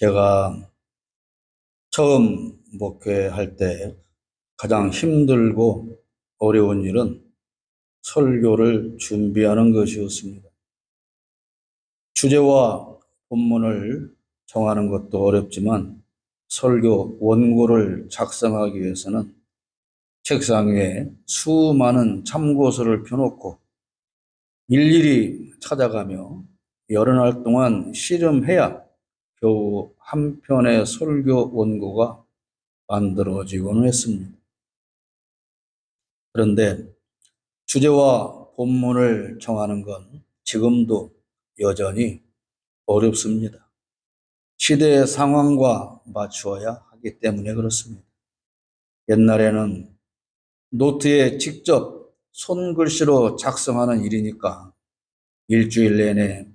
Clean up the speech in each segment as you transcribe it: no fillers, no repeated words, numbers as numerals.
제가 처음 목회할 때 가장 힘들고 어려운 일은 설교를 준비하는 것이었습니다. 주제와 본문을 정하는 것도 어렵지만 설교 원고를 작성하기 위해서는 책상 위에 수많은 참고서를 펴놓고 일일이 찾아가며 여러 날 동안 씨름해야 겨우 한 편의 설교 원고가 만들어지곤 했습니다. 그런데 주제와 본문을 정하는 건 지금도 여전히 어렵습니다. 시대의 상황과 맞추어야 하기 때문에 그렇습니다. 옛날에는 노트에 직접 손글씨로 작성하는 일이니까 일주일 내내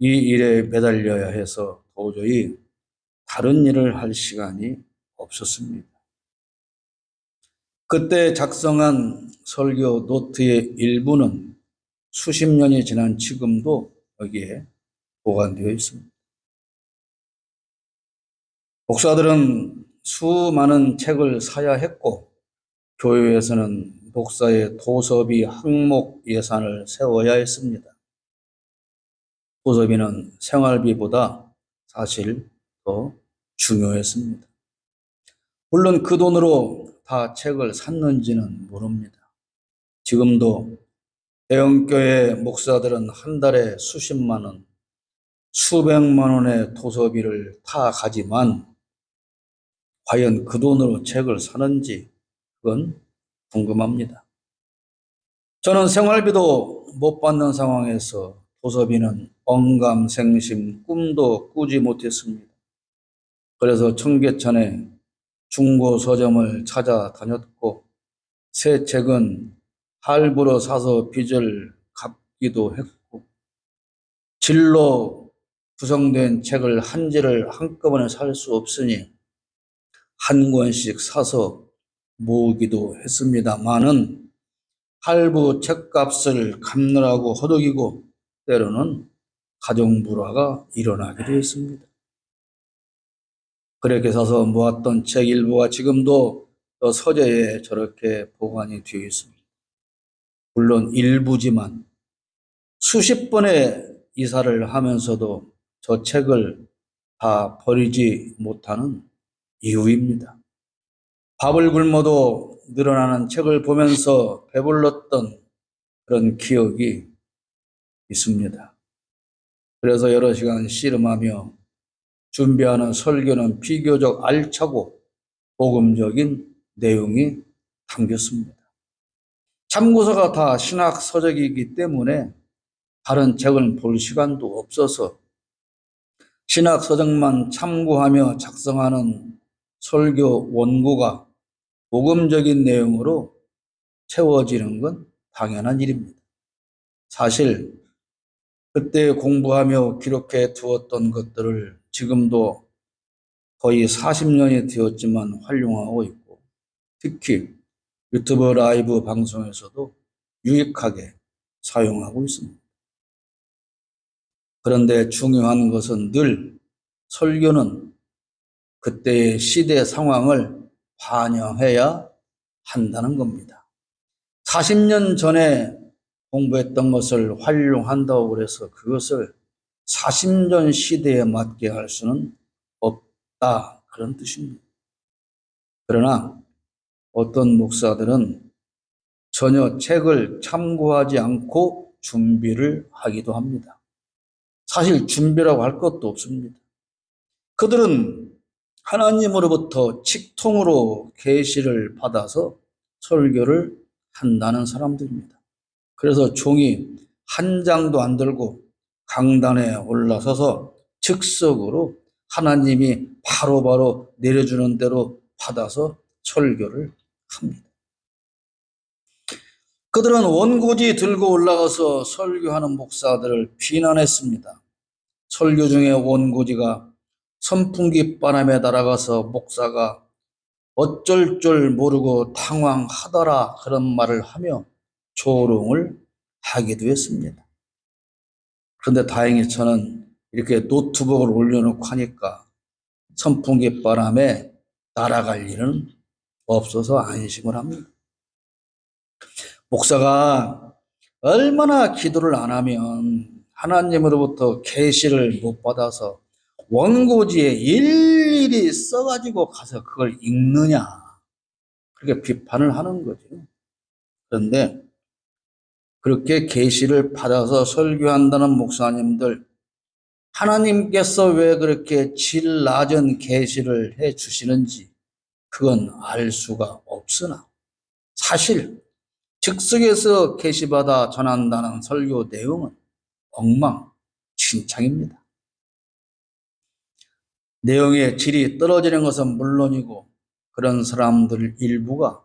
이 일에 매달려야 해서 도저히 다른 일을 할 시간이 없었습니다. 그때 작성한 설교 노트의 일부는 수십 년이 지난 지금도 여기에 보관되어 있습니다. 목사들은 수많은 책을 사야 했고 교회에서는 목사의 도서비 항목 예산을 세워야 했습니다. 도서비는 생활비보다 사실 더 중요했습니다. 물론 그 돈으로 다 책을 샀는지는 모릅니다. 지금도 대형교회 목사들은 한 달에 수십만 원, 수백만 원의 도서비를 다 가지만 과연 그 돈으로 책을 사는지 그건 궁금합니다. 저는 생활비도 못 받는 상황에서 도서비는 언감생심 꿈도 꾸지 못했습니다. 그래서 청계천에 중고 서점을 찾아다녔고 새 책은 할부로 사서 빚을 갚기도 했고 질로 구성된 책을 한 지를 한꺼번에 살 수 없으니 한 권씩 사서 모으기도 했습니다만은 할부 책값을 갚느라고 허덕이고 때로는 가정불화가 일어나기도 했습니다. 그렇게 사서 모았던 책 일부가 지금도 서재에 저렇게 보관이 되어 있습니다. 물론 일부지만 수십 번의 이사를 하면서도 저 책을 다 버리지 못하는 이유입니다. 밥을 굶어도 늘어나는 책을 보면서 배불렀던 그런 기억이 있습니다. 그래서 여러 시간 씨름하며 준비하는 설교는 비교적 알차고 복음적인 내용이 담겼습니다. 참고서가 다 신학 서적이기 때문에 다른 책을 볼 시간도 없어서 신학 서적만 참고하며 작성하는 설교 원고가 복음적인 내용으로 채워지는 건 당연한 일입니다. 사실 그때 공부하며 기록해 두었던 것들을 지금도 거의 40년이 되었지만 활용하고 있고 특히 유튜브 라이브 방송에서도 유익하게 사용하고 있습니다. 그런데 중요한 것은 늘 설교는 그때의 시대 상황을 반영해야 한다는 겁니다. 40년 전에 공부했던 것을 활용한다고 해서 그것을 40년 시대에 맞게 할 수는 없다. 그런 뜻입니다. 그러나 어떤 목사들은 전혀 책을 참고하지 않고 준비를 하기도 합니다. 사실 준비라고 할 것도 없습니다. 그들은 하나님으로부터 직통으로 계시를 받아서 설교를 한다는 사람들입니다. 그래서 종이 한 장도 안 들고 강단에 올라서서 즉석으로 하나님이 바로바로 내려주는 대로 받아서 설교를 합니다. 그들은 원고지 들고 올라가서 설교하는 목사들을 비난했습니다. 설교 중에 원고지가 선풍기 바람에 날아가서 목사가 어쩔 줄 모르고 당황하더라 그런 말을 하며 조롱을 하기도 했습니다. 그런데 다행히 저는 이렇게 노트북을 올려놓고 하니까 선풍기 바람에 날아갈 일은 없어서 안심을 합니다. 목사가 얼마나 기도를 안 하면 하나님으로부터 계시를 못 받아서 원고지에 일일이 써가지고 가서 그걸 읽느냐, 그렇게 비판을 하는 거죠. 그런데 그렇게 계시를 받아서 설교한다는 목사님들, 하나님께서 왜 그렇게 질 낮은 계시를 해 주시는지 그건 알 수가 없으나, 사실 즉석에서 계시받아 전한다는 설교 내용은 엉망진창입니다. 내용의 질이 떨어지는 것은 물론이고 그런 사람들 일부가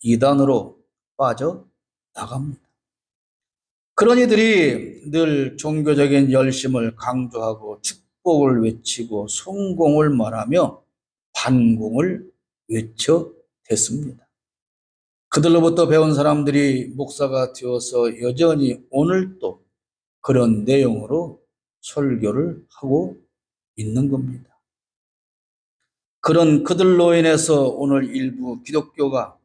이단으로 빠져나갑니다. 그런 이들이 늘 종교적인 열심을 강조하고 축복을 외치고 성공을 말하며 반공을 외쳐댔습니다. 그들로부터 배운 사람들이 목사가 되어서 여전히 오늘도 그런 내용으로 설교를 하고 있는 겁니다. 그런 그들로 인해서 오늘 일부 기독교가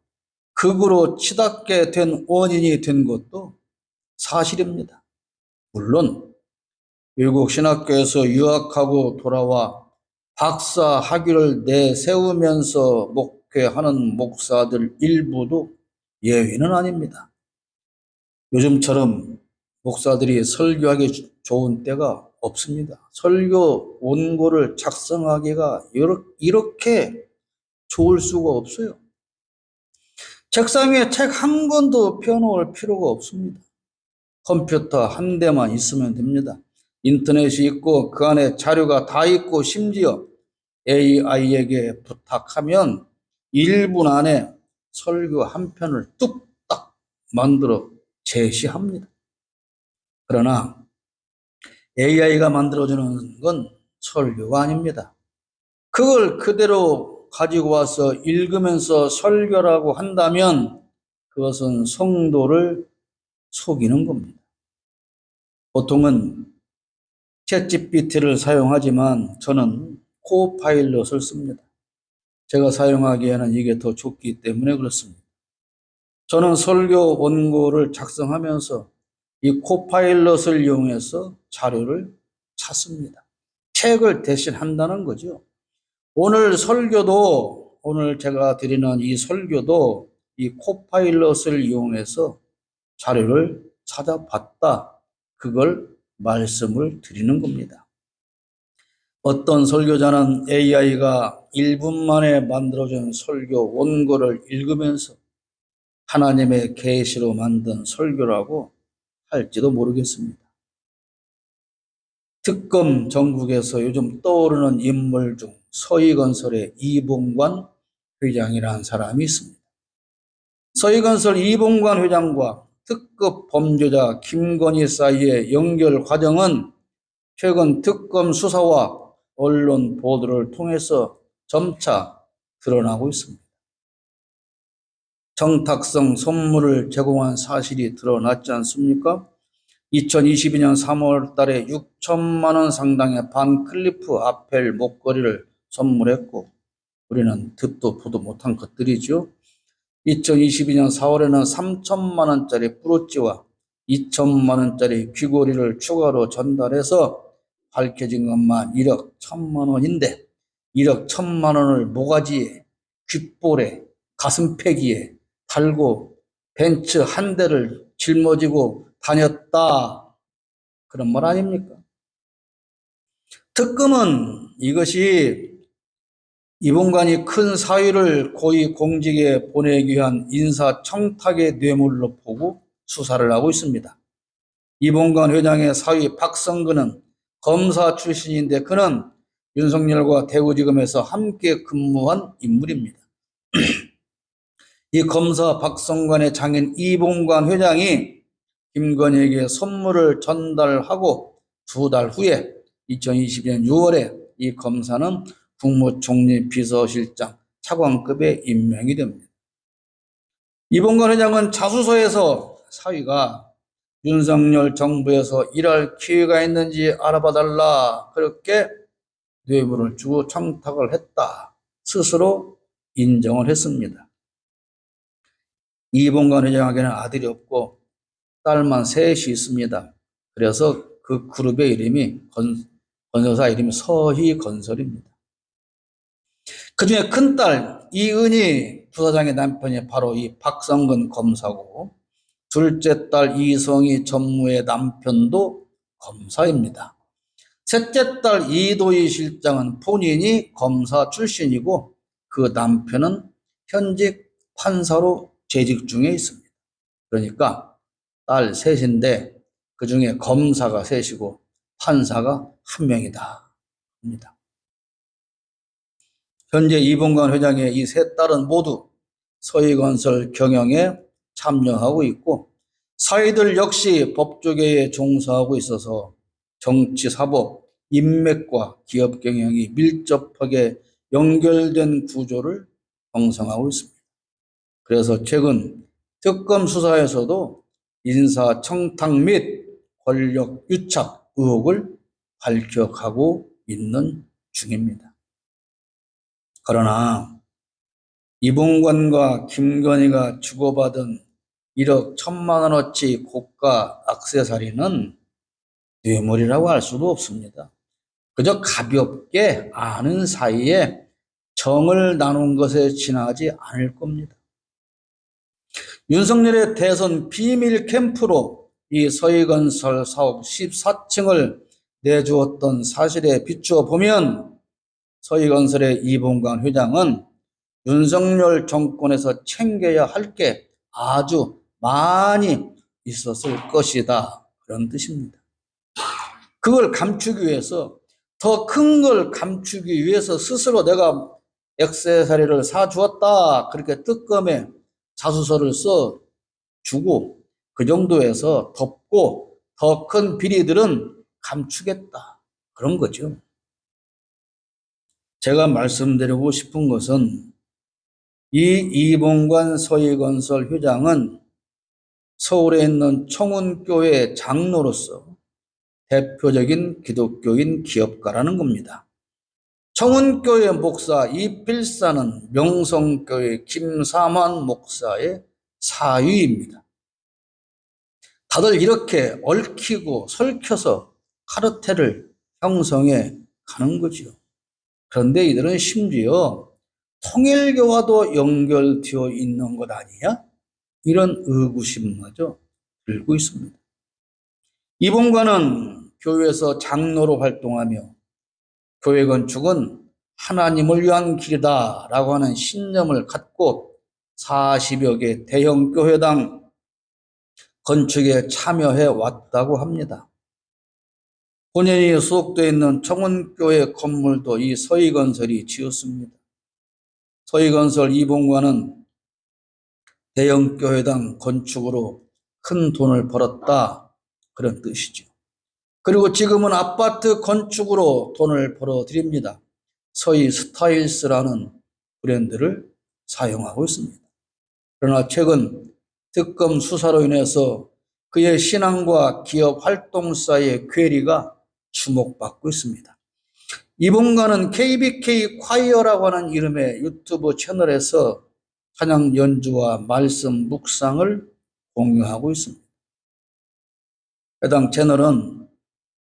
극으로 치닫게 된 원인이 된 것도 사실입니다. 물론 외국 신학교에서 유학하고 돌아와 박사 학위를 내세우면서 목회하는 목사들 일부도 예외는 아닙니다. 요즘처럼 목사들이 설교하기 좋은 때가 없습니다. 설교 원고를 작성하기가 이렇게 좋을 수가 없어요. 책상 위에 책 한 권도 펴놓을 필요가 없습니다. 컴퓨터 한 대만 있으면 됩니다. 인터넷이 있고 그 안에 자료가 다 있고 심지어 AI에게 부탁하면 1분 안에 설교 한 편을 뚝딱 만들어 제시합니다. 그러나 AI가 만들어주는 건 설교가 아닙니다. 그걸 그대로 가지고 와서 읽으면서 설교라고 한다면 그것은 성도를 속이는 겁니다. 보통은 챗GPT를 사용하지만 저는 코파일럿을 씁니다. 제가 사용하기에는 이게 더 좋기 때문에 그렇습니다. 저는 설교 원고를 작성하면서 이 코파일럿을 이용해서 자료를 찾습니다. 책을 대신 한다는 거죠. 오늘 제가 드리는 이 설교도 이 코파일럿을 이용해서 자료를 찾아봤다, 그걸 말씀을 드리는 겁니다. 어떤 설교자는 AI가 1분 만에 만들어준 설교 원고를 읽으면서 하나님의 계시로 만든 설교라고 할지도 모르겠습니다. 특검 전국에서 요즘 떠오르는 인물 중 서희건설의 이봉관 회장이라는 사람이 있습니다. 서희건설 이봉관 회장과 특급 범죄자 김건희 사이의 연결 과정은 최근 특검 수사와 언론 보도를 통해서 점차 드러나고 있습니다. 정탁성 선물을 제공한 사실이 드러났지 않습니까? 2022년 3월 달에 6천만 원 상당의 반클리프 아펠 목걸이를 선물했고, 우리는 듣도 보도 못한 것들이죠. 2022년 4월에는 3천만 원짜리 브로치와 2천만 원짜리 귀걸이를 추가로 전달해서 밝혀진 것만 1억 1천만 원인데 1억 1천만 원을 모가지에, 귓볼에, 가슴패기에 달고 벤츠 한 대를 짊어지고 다녔다, 그런 말 아닙니까? 특검은 이것이 이봉관이 큰 사위를 고위 공직에 보내기 위한 인사청탁의 뇌물로 보고 수사를 하고 있습니다. 이봉관 회장의 사위 박성근은 검사 출신인데 그는 윤석열과 대구지검에서 함께 근무한 인물입니다. 이 검사 박성관의 장인 이봉관 회장이 김건희에게 선물을 전달하고 2달 후에 2022년 6월에 이 검사는 국무총리 비서실장 차관급에 임명이 됩니다. 이봉관 회장은 자수서에서 사위가 윤석열 정부에서 일할 기회가 있는지 알아봐달라, 그렇게 뇌물을 주고 청탁을 했다. 스스로 인정을 했습니다. 이봉관 회장에게는 아들이 없고 딸만 셋이 있습니다. 그래서 그 그룹의 이름이 건설사 이름이 서희건설입니다. 그중에 큰딸 이은희 부사장의 남편이 바로 이 박성근 검사고, 둘째 딸 이성희 전무의 남편도 검사입니다. 셋째 딸 이도희 실장은 본인이 검사 출신이고 그 남편은 현직 판사로 재직 중에 있습니다. 그러니까 딸 셋인데 그중에 검사가 셋이고 판사가 한 명이다 합니다. 현재 이봉관 회장의 이 세 딸은 모두 서희건설 경영에 참여하고 있고 사위들 역시 법조계에 종사하고 있어서 정치, 사법, 인맥과 기업 경영이 밀접하게 연결된 구조를 형성하고 있습니다. 그래서 최근 특검 수사에서도 인사 청탁 및 권력 유착 의혹을 밝혀가고 있는 중입니다. 그러나 이봉관과 김건희가 주고받은 1억 1천만 원어치 고가 액세서리는 뇌물이라고 할 수도 없습니다. 그저 가볍게 아는 사이에 정을 나눈 것에 지나지 않을 겁니다. 윤석열의 대선 비밀 캠프로 이 서희건설 사업 14층을 내주었던 사실에 비추어 보면 서희건설의 이봉관 회장은 윤석열 정권에서 챙겨야 할 게 아주 많이 있었을 것이다. 그런 뜻입니다. 그걸 감추기 위해서, 더 큰 걸 감추기 위해서 스스로 내가 액세서리를 사주었다. 그렇게 뜨끔에 자수서를 써주고 그 정도에서 덮고 더 큰 비리들은 감추겠다. 그런 거죠. 제가 말씀드리고 싶은 것은 이 이봉관 서희건설 회장은 서울에 있는 청운교회 장로로서 대표적인 기독교인 기업가라는 겁니다. 청운교회 목사 이필사는 명성교회 김삼환 목사의 사위입니다. 다들 이렇게 얽히고 설켜서 카르텔을 형성해 가는 거죠. 그런데 이들은 심지어 통일교와도 연결되어 있는 것 아니냐? 이런 의구심마저 들고 있습니다. 이봉관은 교회에서 장로로 활동하며 교회 건축은 하나님을 위한 길이다라고 하는 신념을 갖고 40여 개 대형 교회당 건축에 참여해 왔다고 합니다. 본인이 소속되어 있는 청운교회 건물도 이 서희건설이 지었습니다. 서희건설 이봉관은 대형 교회당 건축으로 큰 돈을 벌었다, 그런 뜻이죠. 그리고 지금은 아파트 건축으로 돈을 벌어들입니다. 서희 스타일스라는 브랜드를 사용하고 있습니다. 그러나 최근 특검 수사로 인해서 그의 신앙과 기업 활동 사이의 괴리가 주목받고 있습니다. 이봉관은 KBK 콰이어라고 하는 이름의 유튜브 채널에서 찬양 연주와 말씀 묵상을 공유하고 있습니다. 해당 채널은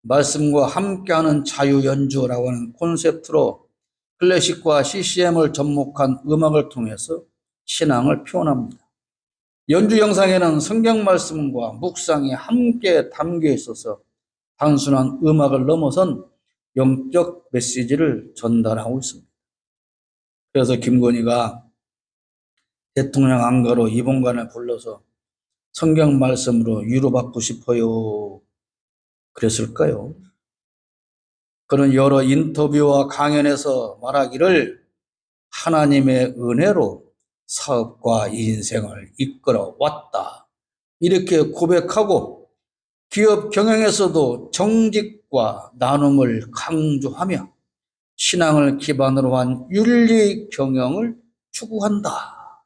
말씀과 함께하는 자유 연주라고 하는 콘셉트로 클래식과 CCM을 접목한 음악을 통해서 신앙을 표현합니다. 연주 영상에는 성경 말씀과 묵상이 함께 담겨 있어서 단순한 음악을 넘어선 영적 메시지를 전달하고 있습니다. 그래서 김건희가 대통령 안가로 이봉관을 불러서 성경 말씀으로 위로받고 싶어요, 그랬을까요? 그런 여러 인터뷰와 강연에서 말하기를 하나님의 은혜로 사업과 인생을 이끌어 왔다, 이렇게 고백하고 기업 경영에서도 정직과 나눔을 강조하며 신앙을 기반으로 한 윤리 경영을 추구한다,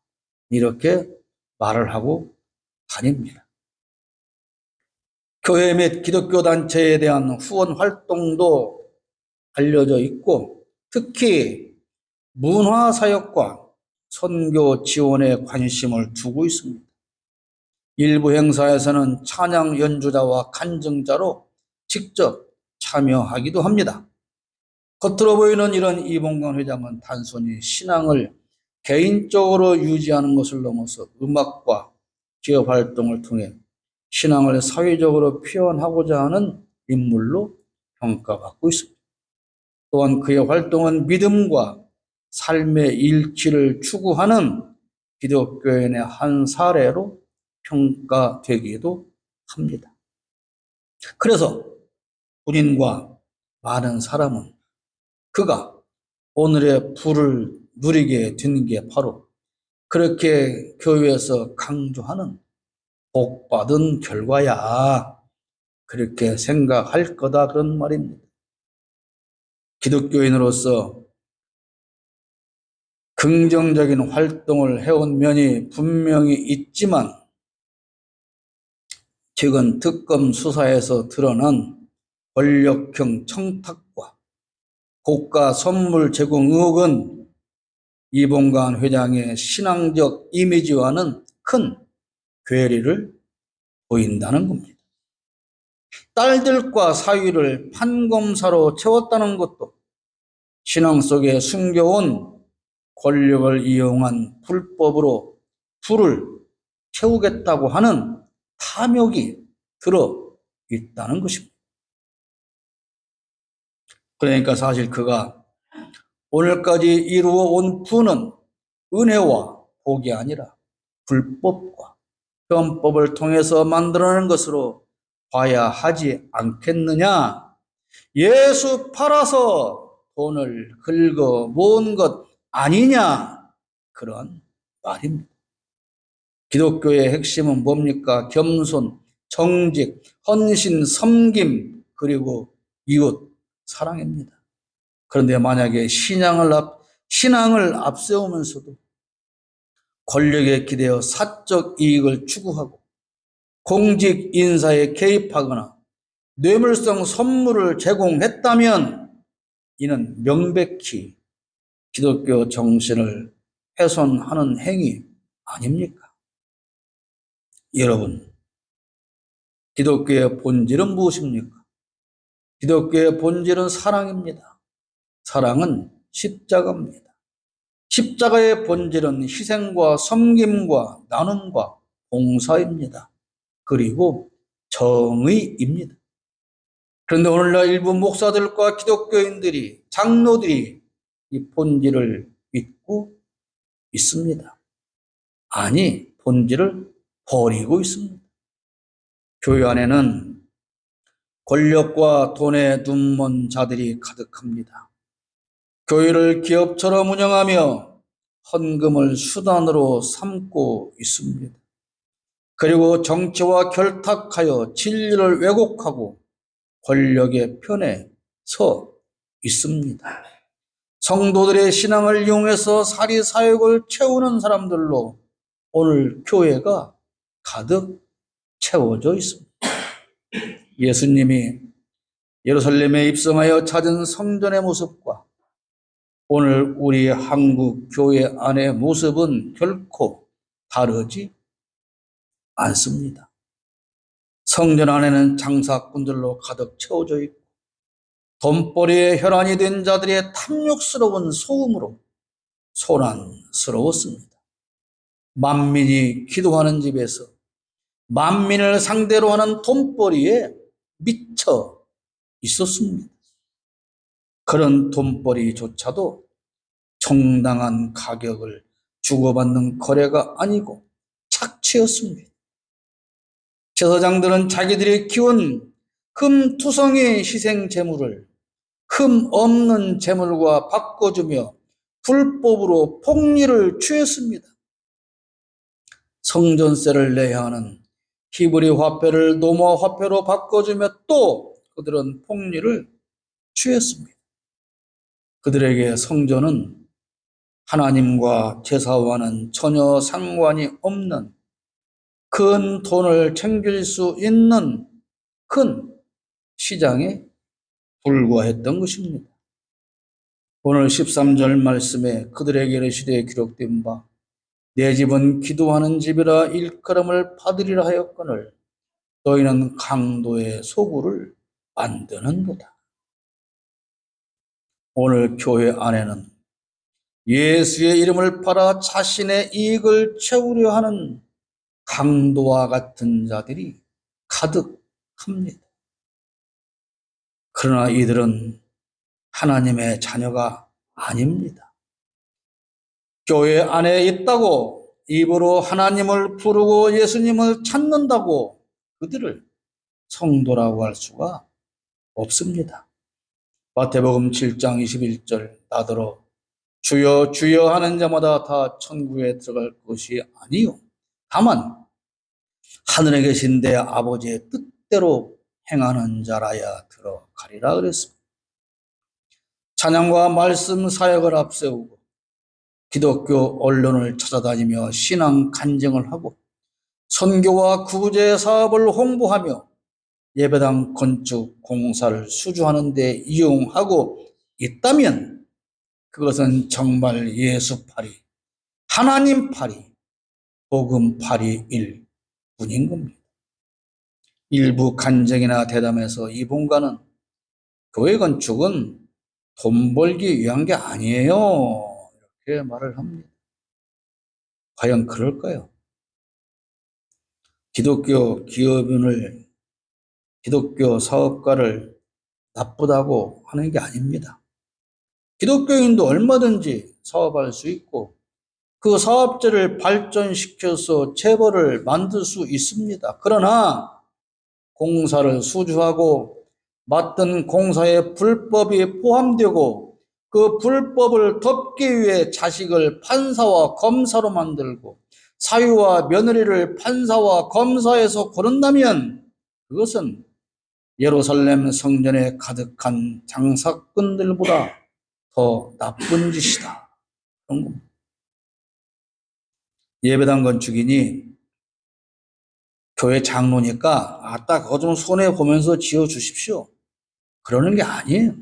이렇게 말을 하고 다닙니다. 교회 및 기독교 단체에 대한 후원 활동도 알려져 있고 특히 문화사역과 선교 지원에 관심을 두고 있습니다. 일부 행사에서는 찬양 연주자와 간증자로 직접 참여하기도 합니다. 겉으로 보이는 이런 이봉관 회장은 단순히 신앙을 개인적으로 유지하는 것을 넘어서 음악과 기업 활동을 통해 신앙을 사회적으로 표현하고자 하는 인물로 평가받고 있습니다. 또한 그의 활동은 믿음과 삶의 일치를 추구하는 기독교인의 한 사례로 평가되기도 합니다. 그래서 군인과 많은 사람은 그가 오늘의 부를 누리게 된 게 바로 그렇게 교회에서 강조하는 복받은 결과야. 그렇게 생각할 거다 그런 말입니다. 기독교인으로서 긍정적인 활동을 해온 면이 분명히 있지만 최근 특검 수사에서 드러난 권력형 청탁과 고가 선물 제공 의혹은 이봉관 회장의 신앙적 이미지와는 큰 괴리를 보인다는 겁니다. 딸들과 사위를 판검사로 채웠다는 것도 신앙 속에 숨겨온 권력을 이용한 불법으로 불을 채우겠다고 하는 탐욕이 들어 있다는 것입니다. 그러니까 사실 그가 오늘까지 이루어 온 부는 은혜와 복이 아니라 불법과 편법을 통해서 만들어낸 것으로 봐야 하지 않겠느냐. 예수 팔아서 돈을 긁어 모은 것 아니냐. 그런 말입니다. 기독교의 핵심은 뭡니까? 겸손, 정직, 헌신, 섬김, 그리고 이웃 사랑입니다. 그런데 만약에 신앙을 앞세우면서도 권력에 기대어 사적 이익을 추구하고 공직 인사에 개입하거나 뇌물성 선물을 제공했다면 이는 명백히 기독교 정신을 훼손하는 행위 아닙니까? 여러분, 기독교의 본질은 무엇입니까? 기독교의 본질은 사랑입니다. 사랑은 십자가입니다. 십자가의 본질은 희생과 섬김과 나눔과 봉사입니다. 그리고 정의입니다. 그런데 오늘날 일부 목사들과 기독교인들이, 장로들이 이 본질을 잊고 있습니다. 아니, 본질을 버리고 있습니다. 교회 안에는 권력과 돈에 눈먼 자들이 가득합니다. 교회를 기업처럼 운영하며 헌금을 수단으로 삼고 있습니다. 그리고 정치와 결탁하여 진리를 왜곡하고 권력의 편에 서 있습니다. 성도들의 신앙을 이용해서 사리사욕을 채우는 사람들로 오늘 교회가 가득 채워져 있습니다. 예수님이 예루살렘에 입성하여 찾은 성전의 모습과 오늘 우리 한국 교회 안의 모습은 결코 다르지 않습니다. 성전 안에는 장사꾼들로 가득 채워져 있고 돈벌이에 혈안이 된 자들의 탐욕스러운 소음으로 소란스러웠습니다. 만민이 기도하는 집에서 만민을 상대로 하는 돈벌이에 미쳐 있었습니다. 그런 돈벌이조차도 정당한 가격을 주고받는 거래가 아니고 착취였습니다. 제사장들은 자기들이 키운 금투성이 희생 제물을 흠 없는 제물과 바꿔주며 불법으로 폭리를 취했습니다. 성전세를 내야 하는 히브리 화폐를 로마 화폐로 바꿔주며 또 그들은 폭리를 취했습니다. 그들에게 성전은 하나님과 제사와는 전혀 상관이 없는 큰 돈을 챙길 수 있는 큰 시장에 불과했던 것입니다. 오늘 13절 말씀에 그들에게 이르시되 기록된 바 내 집은 기도하는 집이라 일컬음을 받으리라 하였거늘 너희는 강도의 소굴을 만드는도다. 오늘 교회 안에는 예수의 이름을 팔아 자신의 이익을 채우려 하는 강도와 같은 자들이 가득합니다. 그러나 이들은 하나님의 자녀가 아닙니다. 교회 안에 있다고 입으로 하나님을 부르고 예수님을 찾는다고 그들을 성도라고 할 수가 없습니다. 마태복음 7장 21절 나더러 주여 주여 하는 자마다 다 천국에 들어갈 것이 아니요 다만 하늘에 계신 내 아버지의 뜻대로 행하는 자라야 들어가리라 그랬습니다. 찬양과 말씀 사역을 앞세우고 기독교 언론을 찾아다니며 신앙 간증을 하고 선교와 구제 사업을 홍보하며 예배당 건축 공사를 수주하는 데 이용하고 있다면 그것은 정말 예수파리, 하나님파리, 복음파리일 뿐인 겁니다. 일부 간증이나 대담에서 이 본가는 교회 건축은 돈 벌기 위한 게 아니에요. 이렇게 말을 합니다. 과연 그럴까요? 기독교 기업인을, 기독교 사업가를 나쁘다고 하는 게 아닙니다. 기독교인도 얼마든지 사업할 수 있고 그 사업체를 발전시켜서 재벌을 만들 수 있습니다. 그러나 공사를 수주하고 맡은 공사에 불법이 포함되고 그 불법을 덮기 위해 자식을 판사와 검사로 만들고 사위와 며느리를 판사와 검사에서 고른다면 그것은 예루살렘 성전에 가득한 장사꾼들보다 더 나쁜 짓이다. 그런 겁니다. 예배당 건축인이 교회 장로니까 딱 그거 좀 손해보면서 지어주십시오. 그러는 게 아니에요.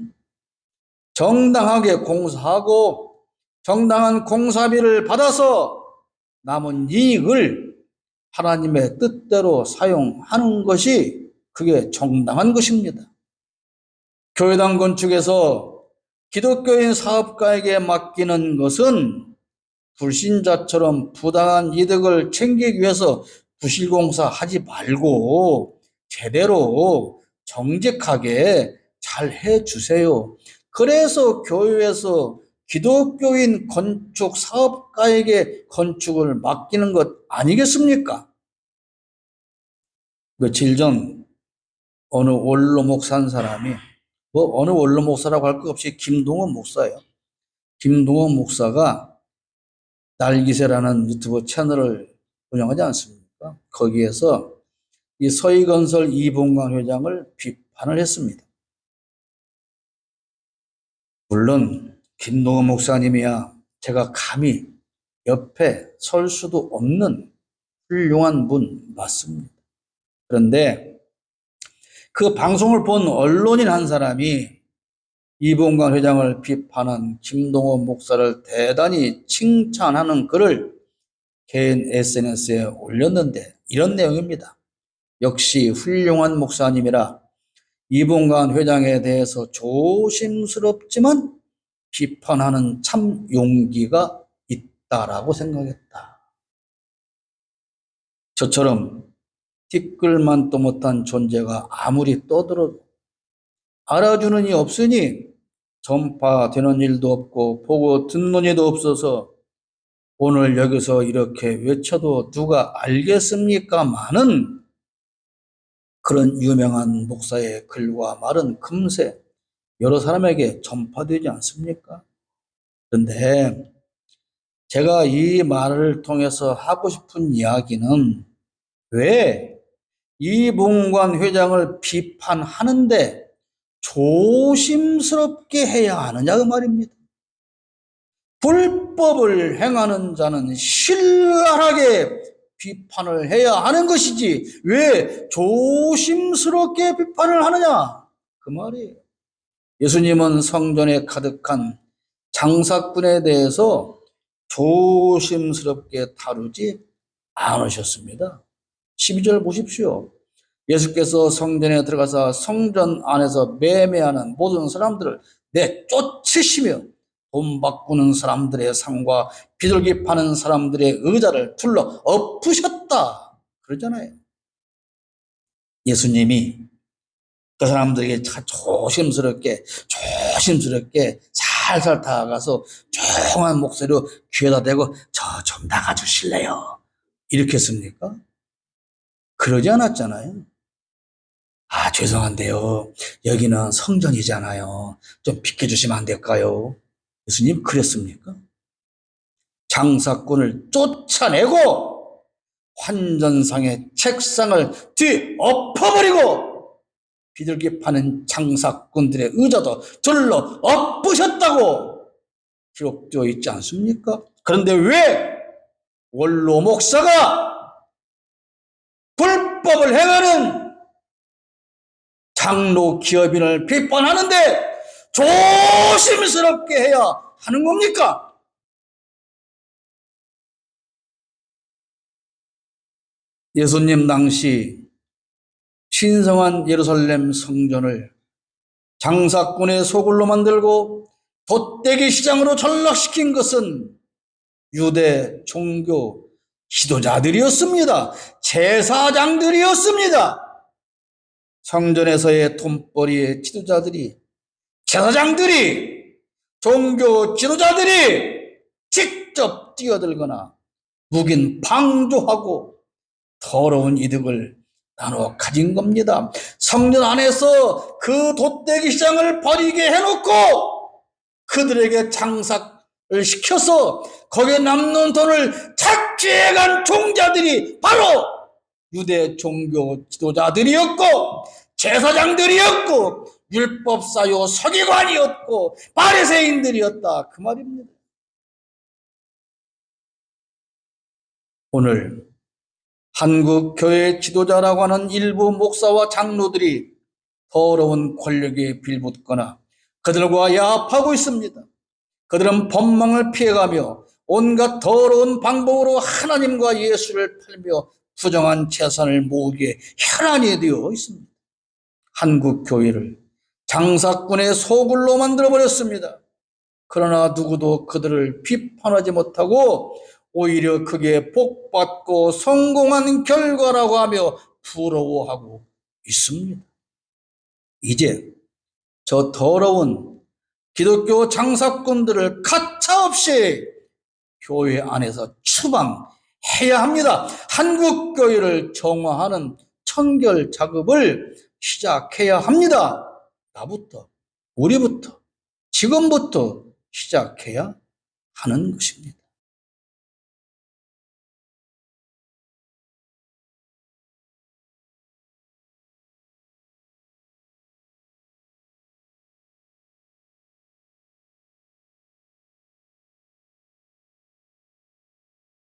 정당하게 공사하고 정당한 공사비를 받아서 남은 이익을 하나님의 뜻대로 사용하는 것이 그게 정당한 것입니다. 교회당 건축에서 기독교인 사업가에게 맡기는 것은 불신자처럼 부당한 이득을 챙기기 위해서 부실공사하지 말고 제대로 정직하게 잘 해주세요. 그래서 교회에서 기독교인 건축 사업가에게 건축을 맡기는 것 아니겠습니까? 며칠 전 어느 원로 목사 한 사람이 어느 원로 목사라고 할 것 없이 김동원 목사예요. 김동원 목사가 날기새라는 유튜브 채널을 운영하지 않습니까? 거기에서 이 서희건설 이봉광 회장을 비판을 했습니다. 물론 김동원 목사님이야 제가 감히 옆에 설 수도 없는 훌륭한 분 맞습니다. 그런데 그 방송을 본 언론인 한 사람이 이봉광 회장을 비판한 김동원 목사를 대단히 칭찬하는 글을 개인 SNS에 올렸는데 이런 내용입니다. 역시 훌륭한 목사님이라 이봉관 회장에 대해서 조심스럽지만 비판하는 참 용기가 있다라고 생각했다. 저처럼 티끌만도 못한 존재가 아무리 떠들어도 알아주는 이 없으니 전파되는 일도 없고 보고 듣는 이도 없어서 오늘 여기서 이렇게 외쳐도 누가 알겠습니까마는 그런 유명한 목사의 글과 말은 금세 여러 사람에게 전파되지 않습니까? 그런데 제가 이 말을 통해서 하고 싶은 이야기는 왜 이봉관 회장을 비판하는데 조심스럽게 해야 하느냐 그 말입니다. 불법을 행하는 자는 신랄하게 비판을 해야 하는 것이지 왜 조심스럽게 비판을 하느냐 그 말이에요. 예수님은 성전에 가득한 장사꾼에 대해서 조심스럽게 다루지 않으셨습니다. 12절 보십시오. 예수께서 성전에 들어가서 성전 안에서 매매하는 모든 사람들을 내쫓으시며 돈 바꾸는 사람들의 상과 비둘기 파는 사람들의 의자를 둘러 엎으셨다. 그러잖아요. 예수님이 그 사람들에게 조심스럽게 살살 다가가서 조용한 목소리로 귀에다 대고 저 좀 나가 주실래요? 이렇게 했습니까? 그러지 않았잖아요. 아, 죄송한데요. 여기는 성전이잖아요. 좀 비켜주시면 안 될까요? 예수님 그랬습니까? 장사꾼을 쫓아내고 환전상의 책상을 뒤엎어버리고 비둘기 파는 장사꾼들의 의자도 절로 엎으셨다고 기록되어 있지 않습니까? 그런데 왜 원로 목사가 불법을 행하는 장로 기업인을 비판하는데 조심스럽게 해야 하는 겁니까? 예수님 당시 신성한 예루살렘 성전을 장사꾼의 소굴로 만들고 돛대기 시장으로 전락시킨 것은 유대 종교 지도자들이었습니다. 제사장들이었습니다. 성전에서의 돈벌이의 지도자들이, 제사장들이, 종교 지도자들이 직접 뛰어들거나 묵인 방조하고 더러운 이득을 나눠 가진 겁니다. 성전 안에서 그 돛대기 시장을 벌이게 해놓고 그들에게 장사를 시켜서 거기에 남는 돈을 착취해간 종자들이 바로 유대 종교 지도자들이었고 제사장들이었고 율법사요 서기관이었고 바리새인들이었다 그 말입니다. 오늘 한국 교회 지도자라고 하는 일부 목사와 장로들이 더러운 권력에 빌붙거나 그들과 야합하고 있습니다. 그들은 법망을 피해가며 온갖 더러운 방법으로 하나님과 예수를 팔며 부정한 재산을 모으기에 혈안이 되어 있습니다. 한국 교회를 장사꾼의 소굴로 만들어버렸습니다. 그러나 누구도 그들을 비판하지 못하고 오히려 그게 복받고 성공한 결과라고 하며 부러워하고 있습니다. 이제 저 더러운 기독교 장사꾼들을 가차없이 교회 안에서 추방해야 합니다. 한국 교회를 정화하는 청결 작업을 시작해야 합니다. 나부터, 우리부터, 지금부터 시작해야 하는 것입니다.